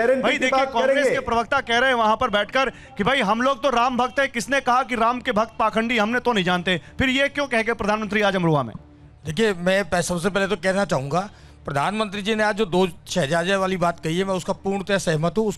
भाई देखिए, कांग्रेस के प्रवक्ता कह रहे हैं वहां पर बैठकर कि भाई हम लोग तो राम भक्त है, किसने कहा कि राम के भक्त पाखंडी, हमने तो नहीं जानते। फिर ये क्यों कह के प्रधानमंत्री आज अमरोहा में? देखिए, मैं सबसे पहले तो कहना चाहूंगा, प्रधानमंत्री जी ने आज जो 2 शहजादे वाली बात कही है, मैं उसका पूर्णतः सहमत हूँ।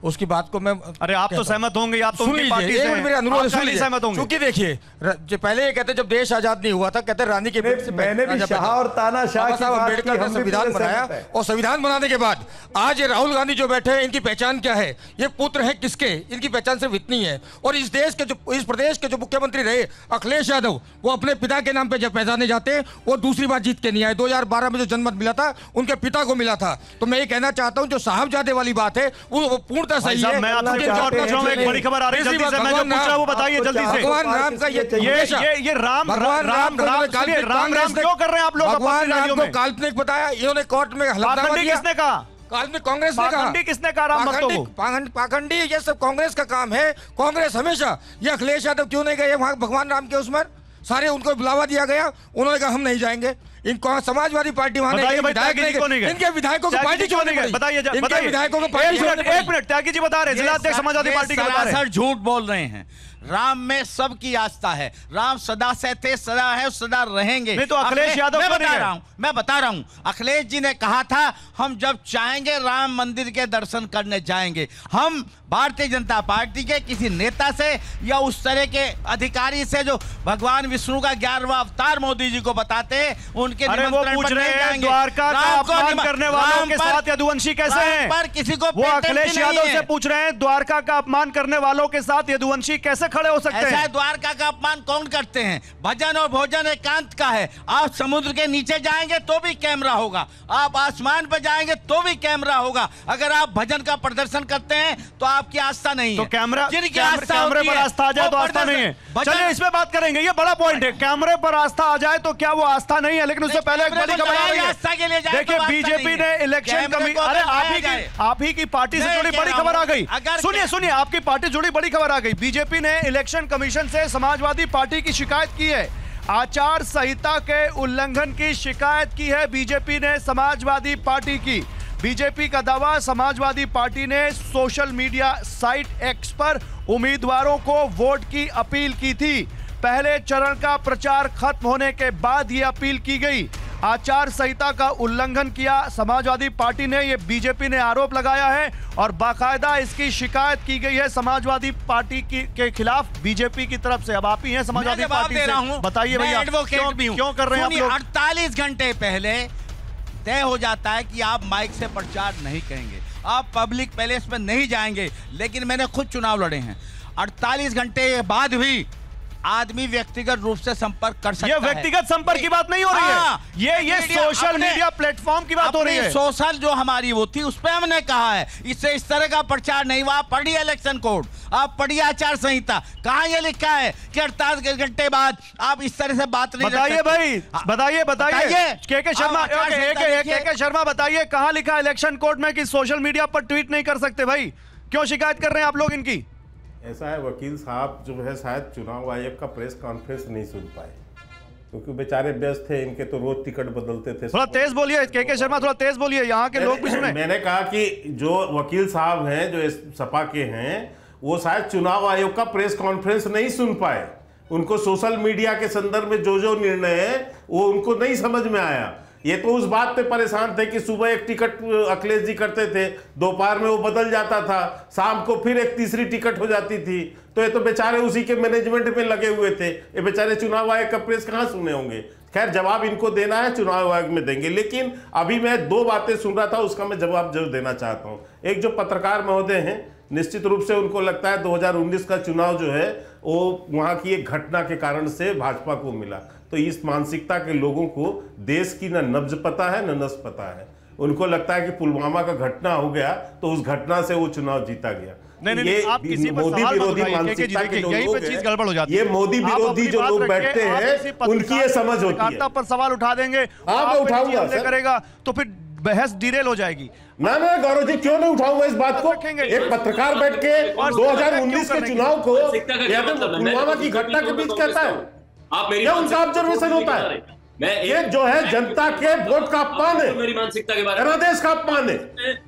उसकी बात को मैं, अरे आप तो सहमत होंगे, आप तो उनकी पार्टी से हैं, मेरे अनुरोध सुन लीजिए, सहमत होंगे। क्योंकि देखिए, जो पहले ये कहते जब देश आजाद नहीं हुआ था, कहते रानी के पेट से मैंने भी शाह और तानाशाह साहब अम्बेडकर ने संविधान बनाया, और संविधान बनाने के बाद आज ये राहुल गांधी जो बैठे हैं, इनकी पहचान क्या है? ये पुत्र है किसके? इनकी पहचान सिर्फ इतनी है। और इस देश के जो, इस प्रदेश के जो मुख्यमंत्री रहे अखिलेश यादव, वो अपने पिता के नाम पे जब पहचाने जाते हैं, वो दूसरी बार जीत के नहीं आए। 2012 में जो जनमत मिला था उनके पिता को मिला था। तो मैं ये कहना चाहता हूं, जो साहबजादे वाली बात है वो पूर्णतः सही है। मैं आपसे एक बड़ी खबर आ रही है, जल्दी से मैं जो पूछ रहा हूं वो बताइए जल्दी से। भगवान राम का ये राम क्यों कर रहे हैं आप लोग? भगवान राम को काल्पनिक बताया, इन्होंने कोर्ट में हलफनामा दिया। किसने कहा? काल्पनिक कांग्रेस ने कहा। किसने कहा राम भक्तों को? पाखंडी ये सब कांग्रेस का काम है। कांग्रेस हमेशा, ये अखिलेश यादव क्यों नहीं गए वहां भगवान राम के उसमें? सारे उनको बुलावा दिया गया, उन्होंने कहा हम नहीं जाएंगे। इनको समाजवादी पार्टी वहां इनके विधायकों को पार्टी क्यों नहीं गई? बताइए, विधायकों को पार्टी। एक मिनट, त्यागी जी बता रहे, जिलाध्यक्ष समाजवादी पार्टी के बता रहे हैं। झूठ बोल रहे हैं। राम में सबकी आस्था है, राम सदा से थे, सदा है, सदा रहेंगे। नहीं तो अखिलेश यादव मैं बता रहा हूं, अखिलेश जी ने कहा था हम जब चाहेंगे राम मंदिर के दर्शन करने जाएंगे। हम भारतीय जनता पार्टी के किसी नेता से या उस तरह के अधिकारी से जो भगवान विष्णु का 11वां अवतार मोदी जी को बताते हैं, उनके निमंत्रण पर नहीं जाएंगे। द्वारका का अपमान करने वालों के साथ यदुवंशी कैसे हैं? पर किसी को वो अखिलेश यादव से पूछ रहे हैं, द्वारका का अपमान करने वालों के साथ यदुवंशी कैसे खड़े हो सकते हैं? ऐसा द्वारका का अपमान कौन करते हैं? भजन और भोजन एकांत का है। आप समुद्र के नीचे जाएंगे तो भी कैमरा होगा, आप आसमान पर जाएंगे तो भी कैमरा होगा। अगर आप भजन का प्रदर्शन करते हैं तो आपकी आस्था नहीं है। तो कैमरे पर आस्था आ जाए तो आस्था नहीं है। चलिए इसमें बात करेंगे, ये बड़ा पॉइंट है। कैमरे पर आस्था आ जाए तो क्या वो आस्था नहीं है? लेकिन उससे पहले एक बड़ी खबर आ रही है। देखिए, बीजेपी ने इलेक्शन कमीशन, अरे आप ही की पार्टी से जुड़ी बड़ी खबर आ गई। सुनिए, आपकी पार्टी जुड़ी बड़ी खबर आ गई। बीजेपी ने इलेक्शन कमीशन से समाजवादी पार्टी की शिकायत की है। आचार संहिता के उल्लंघन की शिकायत की है बीजेपी ने समाजवादी पार्टी की। बीजेपी का दावा, समाजवादी पार्टी ने सोशल मीडिया साइट एक्स पर उम्मीदवारों को वोट की अपील की थी। पहले चरण का प्रचार खत्म होने के बाद यह अपील की गई। आचार संहिता का उल्लंघन किया समाजवादी पार्टी ने, यह बीजेपी ने आरोप लगाया है और बाकायदा इसकी शिकायत की गई है समाजवादी पार्टी के खिलाफ बीजेपी की तरफ से। अब आप ही हैं समाजवादी पार्टी से, बताइए भैया क्यों कर रहे हैं आप लोग? 48 घंटे पहले तय हो जाता है कि आप माइक से प्रचार नहीं करेंगे, आप पब्लिक पैलेस में नहीं जाएंगे। लेकिन मैंने खुद चुनाव लड़े हैं, 48 घंटे के बाद भी आदमी व्यक्तिगत रूप से संपर्क कर सकता है। ये व्यक्तिगत संपर्क की बात नहीं हो रही है, ये सोशल मीडिया प्लेटफॉर्म की बात हो रही है। सोशल जो हमारी वो थी उस पर हमने कहा है इससे इस तरह का प्रचार नहीं हुआ। आप पढ़िए इलेक्शन कोड, आप पढ़िए आचार संहिता, कहां ये लिखा है कि 48 घंटे बाद आप इस तरह से बात नहीं बताइए भाई, बताइए के शर्मा बताइए कहां लिखा है इलेक्शन कोड में कि सोशल मीडिया पर ट्वीट नहीं कर सकते? भाई क्यों शिकायत कर रहे हैं आप लोग इनकी? ऐसा है, वकील साहब जो है शायद चुनाव आयोग का प्रेस कॉन्फ्रेंस नहीं सुन पाए क्योंकि बेचारे व्यस्त थे, इनके तो रोज टिकट बदलते थे। थोड़ा तेज बोलिए के शर्मा, थोड़ा तेज बोलिए, यहाँ के लोग भी सुने। मैंने कहा कि जो वकील साहब हैं, जो सपा के हैं, वो शायद चुनाव आयोग का प्रेस कॉन्फ्रेंस नहीं सुन पाए। उनको सोशल मीडिया के संदर्भ में जो निर्णय है वो उनको नहीं समझ में आया। ये तो उस बात पे परेशान थे कि सुबह एक टिकट अखिलेश जी करते थे, दोपहर में वो बदल जाता था, शाम को फिर एक तीसरी टिकट हो जाती थी। तो ये तो बेचारे उसी के मैनेजमेंट में लगे हुए थे। ये बेचारे चुनाव आयोग का प्रेस कहाँ सुने होंगे? खैर, जवाब इनको देना है, चुनाव आयोग में देंगे। लेकिन अभी मैं 2 बातें सुन रहा था, उसका मैं जवाब जरूर देना चाहता हूँ। एक जो पत्रकार महोदय हैं, निश्चित रूप से उनको लगता है 2019 का चुनाव जो है वो वहाँ की एक घटना के कारण से भाजपा को मिला। तो इस मानसिकता के लोगों को देश की न नब्ज पता है न नस पता है। उनको लगता है कि पुलवामा का घटना हो गया तो उस घटना से वो चुनाव जीता गया। नहीं, आप किसी पर मोदी विरोधी मानसिकता के जो लोग चीज गड़बड़ हो जाती है। ये मोदी विरोधी जो लोग बैठते हैं उनकी ये समझ होती है। पर सवाल उठा देंगे, आप उठाऊंगा करेगा तो फिर बहस डिरेल हो जाएगी। ना गौरव जी, क्यों नहीं उठाऊंगा इस बात को? एक पत्रकार बैठ के 2019 के चुनाव को या तो पुलवामा की घटना के बीच कहता है, क्या उनका ऑब्जर्वेशन होता है? ये जो है जनता के वोट का अपमान है, मेरी मानसिकता के बारे में जनादेश का अपमान है।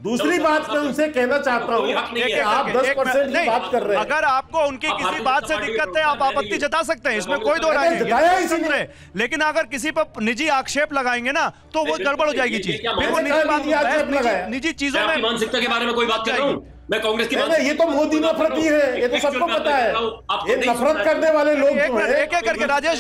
दूसरी बात मैं उनसे कहना चाहता हूँ कि आप 10% की बात कर रहे हैं। अगर आपको उनकी किसी बात से दिक्कत है आप आपत्ति जता सकते हैं, इसमें कोई दो राय नहीं। लेकिन अगर किसी पर निजी आक्षेप लगाएंगे ना तो वो गड़बड़ हो जाएगी चीज, फिर वो निजी चीजों में। मानसिकता के बारे में कोई बात कर रहा हूँ मैं, कांग्रेस की बात। ये तो मोदी नफरती है, ये तो सबको पता है। ये नफरत करने वाले लोग एक एक करके राजेश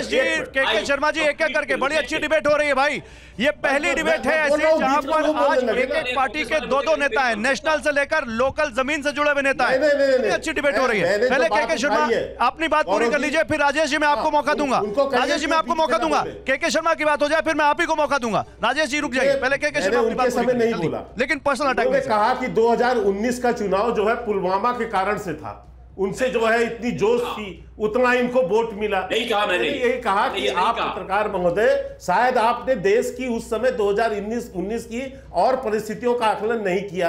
जी के शर्मा जी एक एक करके बड़ी अच्छी डिबेट हो रही है भाई। ये पहली डिबेट है ऐसी जहां पर आज एक एक पार्टी के दो नेता हैं, नेशनल से लेकर लोकल जमीन से जुड़े हुए नेता हैं। अच्छी डिबेट हो रही है। पहले के शर्मा अपनी बात पूरी कर लीजिए, फिर राजेश जी मैं आपको मौका दूंगा। राजेश जी मैं आपको मौका दूंगा, के शर्मा की बात हो जाए फिर मैं आप ही को मौका दूंगा। राजेश जी रुक जाइए, पहले के शर्मा अपनी बात पूरी नहीं बोला, लेकिन पर्सनल अटैक ने कहा कि 2019 का चुनाव जो है पुलवामा के कारण से था, उनसे जो है इतनी जोश थी, उतना इनको वोट मिला। नहीं कहा मैंने, यही कहा कि आप पत्रकार महोदय शायद आपने देश की उस समय 2019 की और परिस्थितियों का आकलन नहीं किया।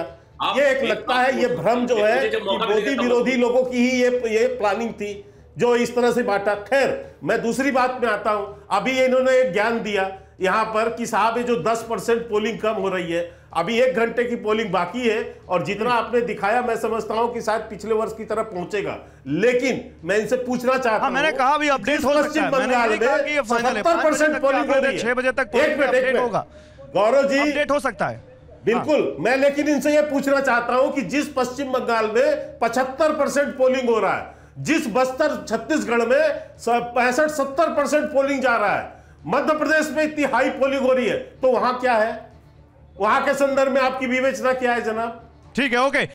ये एक लगता है ये भ्रम जो है कि मोदी विरोधी लोगों की ही ये प्लानिंग थी जो इस तरह से बांटा। खैर मैं दूसरी बात में आता हूं। अभी इन्होंने एक ज्ञान दिया यहां पर कि साहब ये जो 10% पोलिंग कम हो रही है, अभी 1 घंटे की पोलिंग बाकी है और जितना आपने दिखाया मैं समझता हूं कि शायद पिछले वर्ष की तरफ पहुंचेगा। लेकिन मैं इनसे पूछना चाहता हूं, मैंने कहा भी अपडेट हो सकता है, बंगाल में 70% पोलिंग हो रही है, 6 बजे तक अपडेट होगा। गौरव जी अपडेट हो सकता है बिल्कुल। मैं लेकिन इनसे यह पूछना चाहता हूं कि जिस पश्चिम बंगाल में 75% पोलिंग हो रहा है, जिस बस्तर छत्तीसगढ़ में 65-70% पोलिंग जा रहा है, मध्य प्रदेश में इतनी हाई पोलिंग हो रही है, तो वहां क्या है? वहां के संदर्भ में आपकी विवेचना क्या है जनाब? ठीक है, ओके।